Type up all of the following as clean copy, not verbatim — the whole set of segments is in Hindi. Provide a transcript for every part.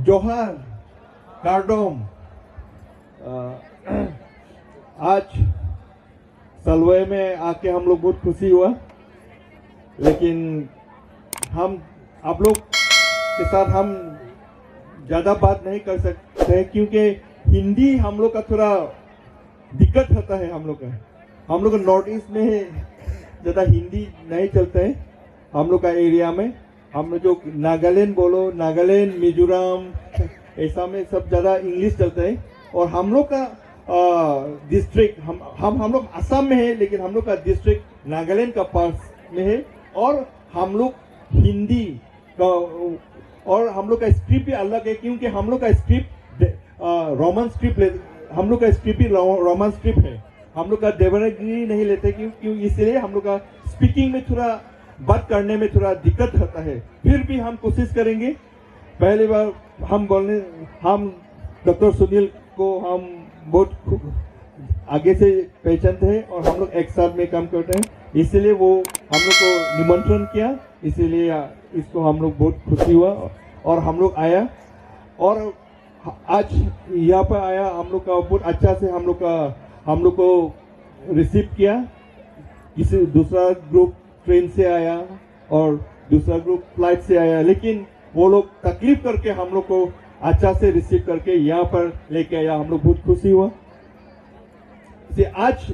जोहार कार्डोम। आज सलवे में आके हम लोग बहुत खुशी हुआ, लेकिन हम आप लोग के साथ हम ज़्यादा बात नहीं कर सकते हैं क्योंकि हिंदी हम लोग का थोड़ा दिक्कत होता है। हम लोग नॉर्थ ईस्ट में ज़्यादा हिंदी नहीं चलता है। हम लोग का एरिया में हम जो नागालैंड बोलो, नागालैंड, मिजोरम, ऐसा में सब ज़्यादा इंग्लिश चलता है। और हम लोग का डिस्ट्रिक्ट हम लोग असम में है, लेकिन हम लोग का डिस्ट्रिक्ट नागालैंड का पास में है। और हम लोग हिंदी का और हम लोग का स्क्रिप्ट भी अलग है क्योंकि हम लोग का स्क्रिप्ट रोमन स्क्रिप्ट हम लोग का स्क्रिप्ट भी रोमन स्क्रिप्ट है। हम लोग का देवनागरी नहीं लेते क्यों इसलिए हम लोग का स्पीकिंग में थोड़ा बात करने में थोड़ा दिक्कत होता है। फिर भी हम कोशिश करेंगे। पहली बार हम डॉक्टर सुनील को हम बहुत आगे से पहचानते हैं और हम लोग एक साथ में काम करते हैं, इसलिए वो हम लोग को निमंत्रण किया, इसीलिए इसको हम लोग बहुत खुशी हुआ और हम लोग आया। और आज यहाँ पर आया, हम लोग का बहुत अच्छा से हम लोग को रिसीव किया। किसी दूसरा ग्रुप ट्रेन से आया और दूसरा ग्रुप फ्लाइट से आया, लेकिन वो लोग तकलीफ करके हम लोग को अच्छा से रिसीव करके यहाँ पर लेके आया। हम लोग बहुत खुशी हुआ। आज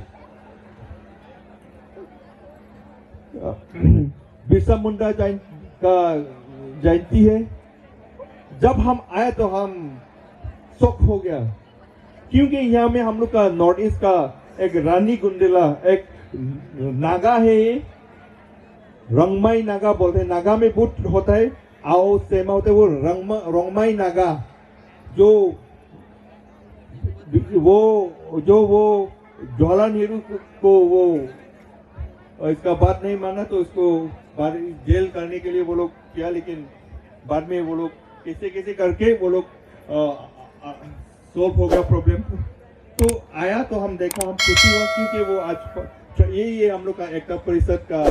बिरसा मुंडा का जयंती है। जब हम आए तो हम शौक हो गया क्योंकि यहाँ में हम लोग का नॉर्थ ईस्ट का एक रानी गुंडेला एक नागा है, रंगमाई नागा बोलते हैं। नागा में बहुत होता है, आओ सेमा होते है, वो रंगमाई नागा जो जवाहरलाल नेहरू को वो इसका बात नहीं माना तो उसको जेल करने के लिए वो लोग किया, लेकिन बाद में वो लोग कैसे करके वो लोग सोल्व हो गया प्रॉब्लम। तो आया तो हम देखा, हम खुशी हुआ क्योंकि वो आज ये हम लोग का एकता परिषद का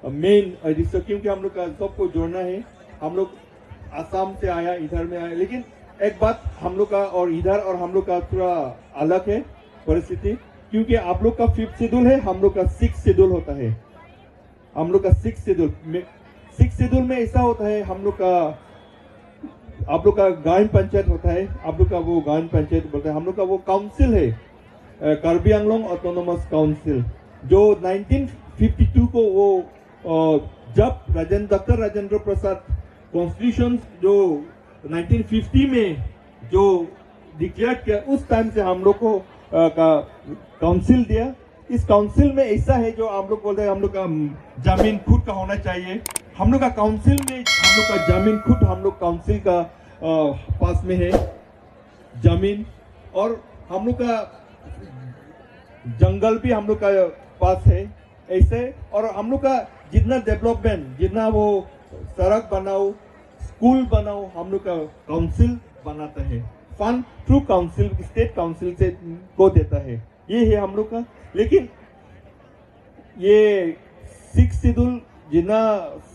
मेन उद्देश्य, क्योंकि हम लोग का सबको जोड़ना है। हम लोग आसाम से आया, इधर में आया, लेकिन एक बात हम लोग का और इधर और हम लोग का थोड़ा अलग है परिस्थिति, क्योंकि आप लोग का 5th शेड्यूल है, हम लोग का 6th शेड्यूल होता है। हम लोग का 6th शेड्यूल में ऐसा होता है, आप लोग का गांव पंचायत होता है, आप लोग का वो गांव पंचायत बोलते हैं। हम लोग का वो काउंसिल है, कार्बी आंगलोंग ऑटोनोमस काउंसिल, जो 1952 को वो जब डॉक्टर राजेंद्र प्रसाद कॉन्स्टिट्यूशन जो 1950 में जो डिक्लेयर किया, उस टाइम से हम लोग को का काउंसिल दिया। इस काउंसिल में ऐसा है जो हम लोग बोलते हैं, हम लोग का जमीन खुद का होना चाहिए। हम लोग का काउंसिल में हम लोग का जमीन खुद हम लोग काउंसिल का पास में है जमीन, और हम लोग का जंगल भी हम लोग का पास है ऐसे। और हम लोग का जितना डेवलपमेंट, जितना वो सड़क बनाओ, स्कूल बनाओ, हम लोग का काउंसिल बनाता है। Fund through council, state council से को देता है। ये है हम लोग का। लेकिन ये 6th शेड्यूल जितना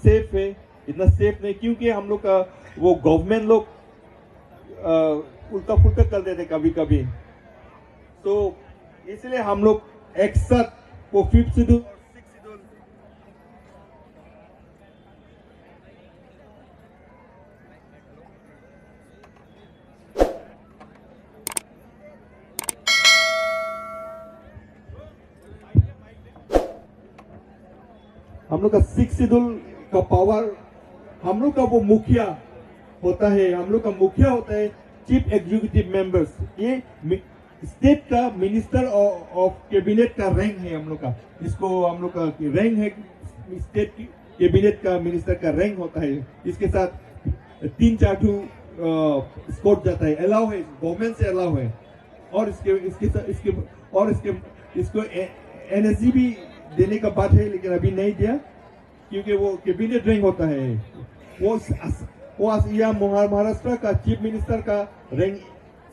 सेफ है, इतना सेफ नहीं, क्योंकि हम लोग का वो गवर्नमेंट लोग उल्टा पुल्टा कर देते कभी कभी, तो इसलिए हम लोग एक साथ वो 5th शेड्यूल और 6th शेड्यूल हम लोग का 6th शेड्यूल का पावर, हम लोग का वो मुखिया होता है, हम लोग का मुखिया होता है चीफ एग्जीक्यूटिव मेंबर्स। ये स्टेट का मिनिस्टर ऑफ कैबिनेट का रैंक है हम लोग का। इसको हम लोग का रैंक है, स्टेट कैबिनेट का मिनिस्टर का रैंक होता है। इसके साथ 3-4 स्कोर जाता है, अलाउ है, गवर्नमेंट से अलाउ है। और इसको एनएसजी भी देने का बात है, लेकिन अभी नहीं दिया क्योंकि वो कैबिनेट रैंक होता है। वो यह महाराष्ट्र का चीफ मिनिस्टर का रैंक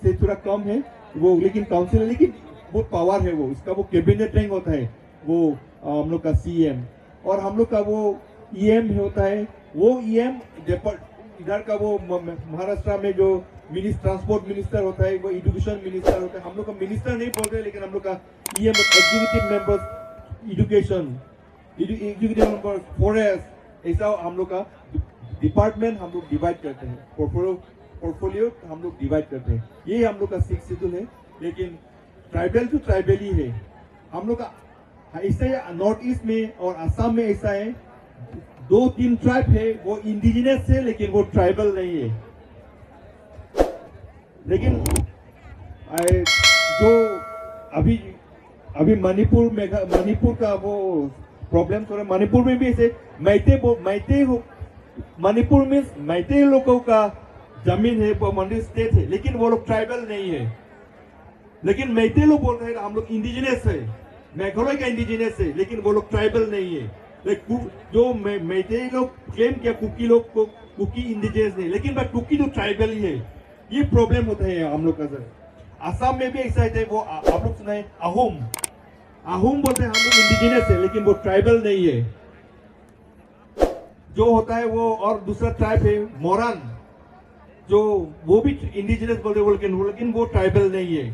से थोड़ा कम है वो, लेकिन काउंसिल है, लेकिन बहुत पावर है वो। इसका वो कैबिनेट रैंक होता है वो हम लोग का सीएम, और हम लोग का वो ईएम होता है। वो ईएम इधर का वो महाराष्ट्र में जो ट्रांसपोर्ट मिनिस्टर होता है, वो एजुकेशन मिनिस्टर होता है। हम लोग का मिनिस्टर नहीं बोलते, लेकिन हम लोग का EM executive members education, executive members forest, ऐसा हम लोग का डिपार्टमेंट हम लोग डिवाइड करते हैं, पोर्टफोलियो हम लोग डिवाइड करते हैं। ये हम लोग का 6 शेड्यूल है। लेकिन ट्राइबल टू ट्राइबल ही है हम लोग का। ऐसे नॉर्थ ईस्ट में और असम में ऐसा है, 2-3 ट्राइब है वो इंडिजिनस है, लेकिन वो ट्राइबल नहीं है। लेकिन जो अभी मणिपुर का वो प्रॉब्लम हो रहा है। मणिपुर में भी ऐसे मणिपुर में मैते लोगों का जमीन है, वो मंडी स्टेट है, लेकिन वो लोग ट्राइबल नहीं है। लेकिन मैते लोग बोल रहे हैं हम लोग इंडिजिनस है, मेघालय का इंडिजिनस है, लेकिन वो लोग ट्राइबल नहीं है। जो मैते लोग क्लेम किया कुकी लोग को कुकी इंडिजिनस नहीं, लेकिन कुकी तो ट्राइबल ही है। ये प्रॉब्लम होता है हम लोग का सर। असम में भी ऐसा है, वो आप लोग सुना है अहोम बोलते हैं हम लोग इंडिजिनस है, लेकिन वो ट्राइबल नहीं है। जो होता है वो और दूसरा ट्राइब है मोरन, जो वो भी इंडिजिनस बोलते हैं, लेकिन वो ट्राइबल नहीं है।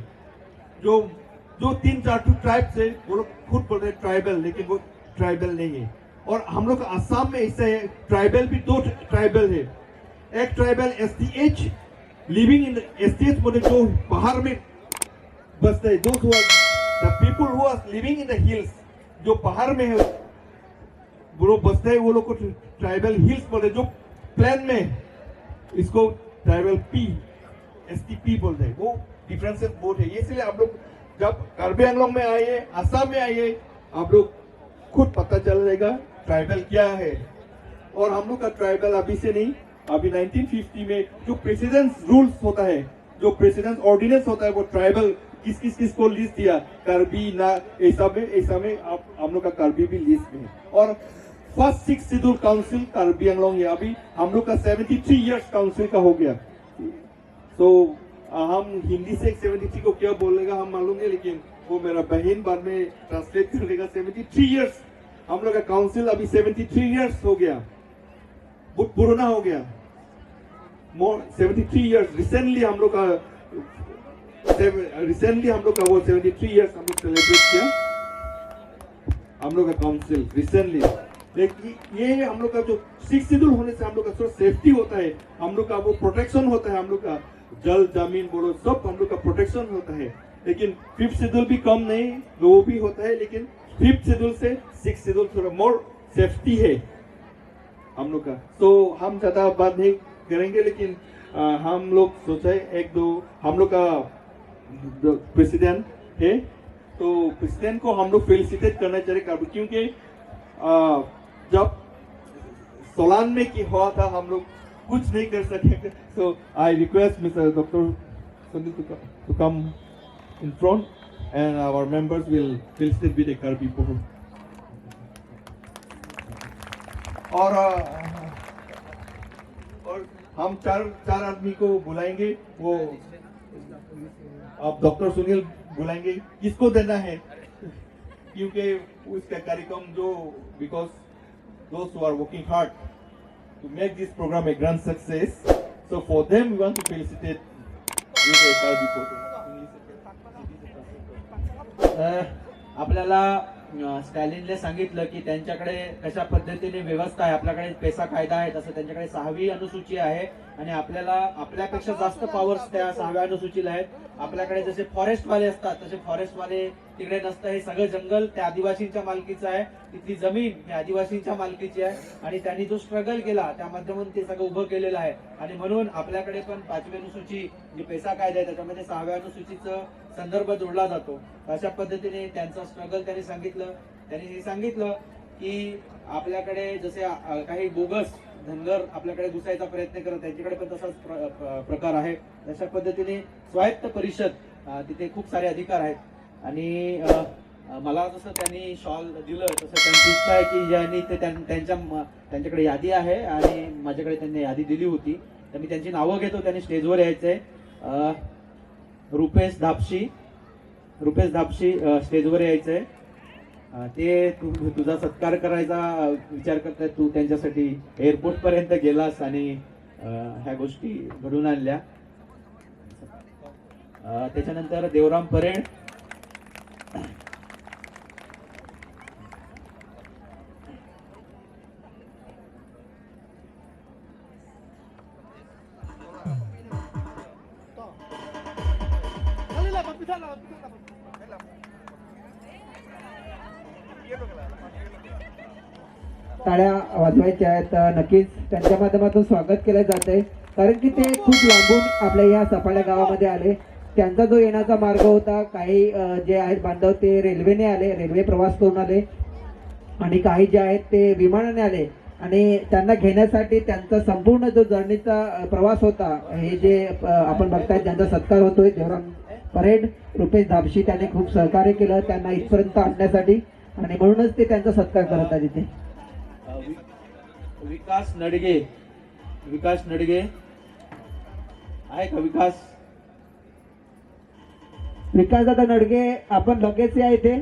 जो 3-4 ट्राइब से वो लोग खुद बोलते हैं ट्राइबल, लेकिन वो ट्राइबल नहीं है। और हम लोग असम में ऐसा है, ट्राइबल भी 2 ट्राइबल है। एक tribal STH living in STH बोले जो पहाड़ में बसते हैं, the people who are living in the hills, जो पहाड़ में है वो बसते हैं, वो लोग को ट्राइबल हिल्स बोलते हैं। जो प्लेन में इसको ट्राइबल STP बोलते हैं। वो डिफरेंसेस बहुत है। इसलिए आप लोग जब कार्बी आंगलोंग में आइए, असम में आइए, आप लोग खुद पता चल जाएगा ट्राइबल क्या है। और हम लोग का ट्राइबल अभी से नहीं, अभी 1950 में जो प्रेसिडेंस रूल्स होता है, जो प्रेसिडेंस ऑर्डिनेंस होता है, वो ट्राइबल किस को लिस्ट दिया, कार्बी ना ऐसा में हम लोग का कार्बी भी लिस्ट में है। और first 6 schedule council Karbi Anglong है। अभी हम लोग का 73 इयर्स काउंसिल का हो गया। तो हम हिंदी से 73 को क्या बोलेगा हम मालूम है, लेकिन वो मेरा बहन बाद में ट्रांसलेट कर देगा। 73 इयर्स हम लोग का काउंसिल, अभी 73 इयर्स हो गया, बहुत पुराना हो गया। 73 इयर्स रिसेंटली हम लोग का वो 73 इयर्स हम लोग सेलिब्रेट किया, हम लोग का काउंसिल रिसेंटली। लेकिन ये हम लोग का जो 6 शेड्यूल होने से हम लोग का सेफ्टी होता है, हम लोग का वो प्रोटेक्शन होता है, हम लोग का जल जमीन बोलो सब हम लोग का प्रोटेक्शन होता है। लेकिन 5th शेड्यूल भी कम नहीं, वो भी होता है, लेकिन 5th शेड्यूल से 6th शेड्यूल थोड़ा मोर सेफ्टी है हम लोग का। तो हम ज्यादा बात नहीं करेंगे, लेकिन हम लोग सोचे 1-2 हम लोग का प्रेसिडेंट है, तो प्रेसिडेंट को हम लोग फेलिसिटेट करना चाहिए, क्योंकि जब सोलान में की हुआ था हम लोग कुछ नहीं कर सके। So I request mister doctor Sunil to come in front and our members will felicitate with the Karbi people. और हम चार आदमी को बुलाएंगे, वो आप डॉक्टर सुनील बुलाएंगे, किसको देना है, क्योंकि उसका कार्यक्रम जो because those who are working hard to make this program a grand success, so for them we want to felicitate with a Karbi photo. आपल्याला स्टॅलिनने सांगितलं की त्यांच्याकडे कशा पद्धतीने व्यवस्था आहे, आपल्याकडे पैसा कायदा आहे, तसं त्यांच्याकडे 6वी अनुसूची आहे आणि आपल्याला आपल्यापेक्षा जास्त पॉवर्स त्या 6व्या अनुसूचीला आहेत. आपल्याकडे जसे फॉरेस्ट वाले असतात तसे फॉरेस्ट वाले तिकडे नसतं. हे सगळं जंगल त्या आदिवासींच्या मालकीचं आहे, तिथली जमीन ही आदिवासींच्या मालकीची आहे आणि त्यांनी जो स्ट्रगल केला त्या माध्यमातून ते सगळं उभं केलेलं आहे. आणि म्हणून आपल्याकडे पण 5वी अनुसूची जी पैसा कायदा आहे त्याच्यामध्ये 6व्या अनुसूचीचं संदर्भ जोडला जातो. अशा पद्धतीने त्यांचं स्ट्रगल त्यांनी सांगितलं. त्यांनी हे सांगितलं की आपल्याकडे जसे काही बोगस धनगर आपल्याकडे घुसायचा प्रयत्न करत, त्यांच्याकडे पण तसाच प्रकार आहे. अशा पद्धतीने स्वायत्त परिषद तिथे खूप सारे अधिकार आहेत. आणि मला जसं त्यांनी शॉल दिलं तसं त्यांची इच्छा आहे की ज्यांनी ते त्यांच्याकडे यादी आहे आणि माझ्याकडे त्यांनी यादी दिली होती, तर मी त्यांची नावं घेतो. त्यांनी स्टेजवर यायचंय. रुपेश धापशी स्टेजवर यायचंय. ते तुझा सत्कार करायचा विचार करताय, तू त्यांच्यासाठी एअरपोर्ट पर्यंत गेलास आणि ह्या गोष्टी घडून आणल्या. त्याच्यानंतर देवराम परेड, टाळ्या वाजवायच्या आहेत. नक्कीच त्यांच्या माध्यमातून स्वागत केलं जाते, कारण की ते खूप लांबून आपल्या या सफाळ्या गावामध्ये आले. त्यांचा जो येण्याचा मार्ग होता, काही जे आहेत बांधव ते रेल्वेने आले, रेल्वे प्रवास करून आले, आणि काही जे आहेत ते विमानाने आले. आणि त्यांना घेण्यासाठी त्यांचा संपूर्ण जो जर्नीचा प्रवास होता, हे जे आपण बघताय ज्यांचा सत्कार होतोय, देवराम परेड, रुपेश दाबशी, त्याने खूप सहकार्य केलं त्यांना इथपर्यंत आणण्यासाठी, आणि म्हणूनच ते त्यांचा सत्कार करत आहेत इथे. विकास नडगे, विकास नडगे आहे का? विकास दादा नडगे, आपण लगेच या इथे.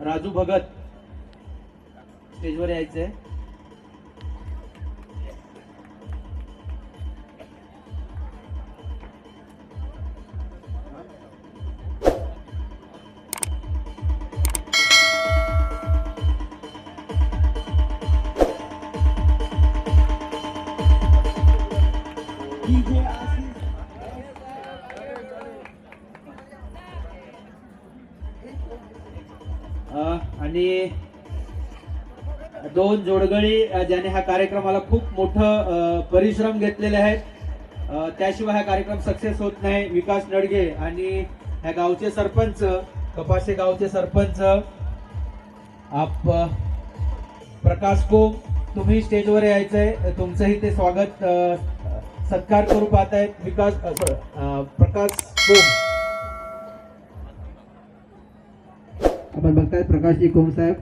राजू भगत स्टेजवर यायचंय. आणि दोन जोडगळी ज्याने ह्या कार्यक्रमाला खूप मोठं परिश्रम घेतलेले आहेत, त्याशिवाय हा कार्यक्रम सक्सेस होत नाही. विकास नडगे आणि ह्या गावचे सरपंच, कपाशे गावचे सरपंच आप प्रकाश कोम, तुम्ही स्टेजवर यायचंय. तुमचंही ते स्वागत सत्कार करू पाहतायत. विकास प्रकाश कोम, आपण बघतायत प्रकाशजी कोम साहेब.